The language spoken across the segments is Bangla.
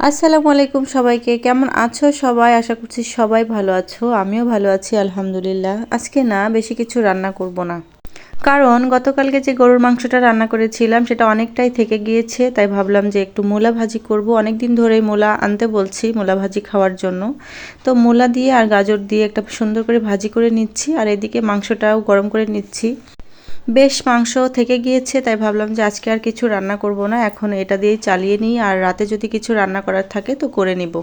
আসসালামু আলাইকুম সবাইকে, কেমন আছো সবাই? আশা করছি সবাই ভালো আছো। আমিও ভালো আছি আলহামদুলিল্লাহ। আজকে না বেশি কিছু রান্না করব না, কারণ গতকালকে যে গরুর মাংসটা রান্না করেছিলাম সেটা অনেকটাই থেকে গিয়েছে। তাই ভাবলাম যে একটু মূলা ভাজি করব। অনেক দিন ধরেই মূলা আনতে বলছি মূলা ভাজি খাওয়ার জন্য। তো মূলা দিয়ে আর গাজর দিয়ে একটা সুন্দর করে ভাজি করে নিচ্ছি, আর এদিকে মাংসটাও গরম করে নিচ্ছি। বেশ মাংস থেকে গিয়েছে, তাই ভাবলাম যে আজকে আর কিছু রান্না করব না, এখন এটা দিয়েই চালিয়ে নিই, আর রাতে যদি কিছু রান্না করার থাকে তো করে নিব।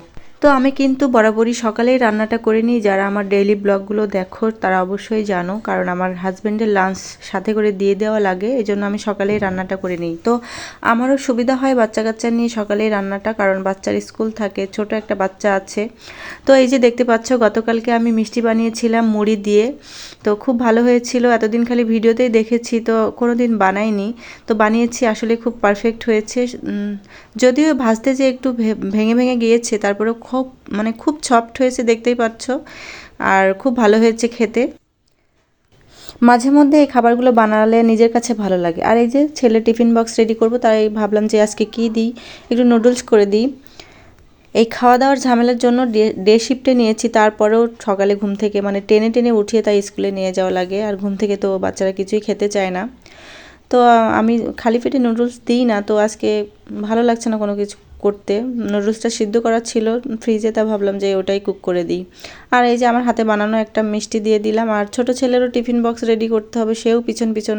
তো আমি কিন্তু বরাবরই সকালেই রান্নাটা করে নিই। যারা আমার ডেইলি ব্লগগুলো দেখো তারা অবশ্যই জানো, কারণ আমার হাজব্যান্ডের লাঞ্চ সাথে করে দিয়ে দেওয়া লাগে, এই জন্য আমি সকালেই রান্নাটা করে নিই। তো আমারও সুবিধা হয় বাচ্চা কাচ্চা নিয়ে সকালেই রান্নাটা, কারণ বাচ্চার স্কুল থাকে, ছোট একটা বাচ্চা আছে। তো এই যে দেখতে পাচ্ছ, গতকালকে আমি মিষ্টি বানিয়েছিলাম মুড়ি দিয়ে। তো খুব ভালো হয়েছিল। এতদিন খালি ভিডিওতেই দেখেছি, তো কোনো দিন বানাইনি। তো বানিয়েছি, আসলে খুব পারফেক্ট হয়েছে। যদিও ভাজতে যে একটু ভেঙে ভেঙে গিয়েছে, তারপরেও খুব সফট হয়েছে, দেখতেই পাচ্ছ। আর খুব ভালো হয়েছে খেতে। মাঝে মধ্যে এই খাবারগুলো বানালে নিজের কাছে ভালো লাগে। আর এই যে ছেলে টিফিন বক্স রেডি করব, তাই ভাবলাম যে আজকে কী দিই, একটু নুডলস করে দিই। এই খাওয়া দাওয়ার ঝামেলার জন্য ডে শিফটে নিয়েছি, তারপরেও সকালে ঘুম থেকে টেনে টেনে উঠিয়ে তাই স্কুলে নিয়ে যাওয়া লাগে, আর ঘুম থেকে তো বাচ্চারা কিছুই খেতে চায় না। তো আমি খালি পেটে নুডলস দিই না, তো আজকে ভালো লাগছে না কোনো কিছু করতে। নুডলসটা সিদ্ধ করা ছিল ফ্রিজে, তা ভাবলাম যে ওটাই কুক করে দিই। আর এই যে আমার হাতে বানানো একটা মিষ্টি দিয়ে দিলাম। আর ছোট ছেলেরও টিফিন বক্স রেডি করতে হবে, সেও পিছন পিছন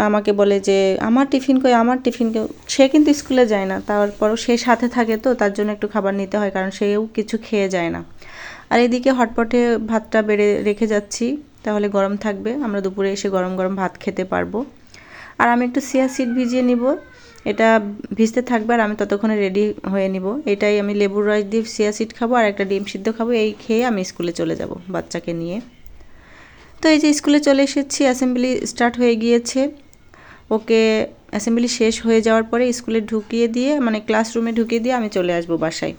আমাকে বলে যে আমার টিফিন কই, আমার টিফিন কই। সে কিন্তু স্কুলে যায় না, তারপরও সে সাথে থাকে, তো তার জন্য একটু খাবার নিতে হয়, কারণ সেও কিছু খেয়ে যায় না। আর এদিকে হটপটে ভাতটা বেড়ে রেখে যাচ্ছি, তাহলে গরম থাকবে, আমরা দুপুরে এসে গরম গরম ভাত খেতে পারবো। আর আমি একটু চিয়া সিড ভিজিয়ে নিব, এটা ভিজতে থাকবে আর আমি ততক্ষণে রেডি হয়ে নিব। এটাই আমি লেবুর রস দিয়ে চিয়া সিড খাবো আর একটা ডিম সিদ্ধ খাবো, এই খেয়ে আমি স্কুলে চলে যাব বাচ্চাকে নিয়ে। তো এই যে স্কুলে চলে এসেছি, অ্যাসেম্বলি স্টার্ট হয়ে গিয়েছে। ওকে অ্যাসেম্বলি শেষ হয়ে যাওয়ার পরে স্কুলে ঢুকিয়ে দিয়ে, ক্লাসরুমে ঢুকিয়ে দিয়ে আমি চলে আসবো বাসায়।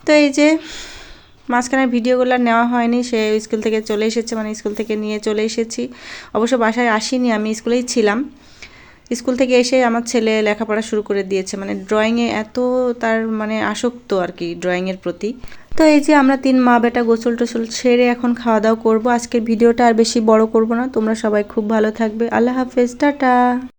তো এই যে মাঝখানে ভিডিওগুলো নেওয়া হয়নি, সে স্কুল থেকে চলে এসেছে, স্কুল থেকে নিয়ে চলে এসেছি। অবশ্য বাসায় আসিনি, আমি স্কুলেই ছিলাম। স্কুল থেকে এসে আমার ছেলে লেখাপড়া শুরু করে দিয়েছে, ড্রয়িংয়ে এত তার আসক্ত আর কি, ড্রয়িংয়ের প্রতি। তো এই যে আমরা 3 মা বেটা গোসল টোসল সেরে এখন খাওয়া দাওয়া করবো। আজকের ভিডিওটা আর বেশি বড় করব না। তোমরা সবাই খুব ভালো থাকবে। আল্লাহ হাফেজ, টাটা।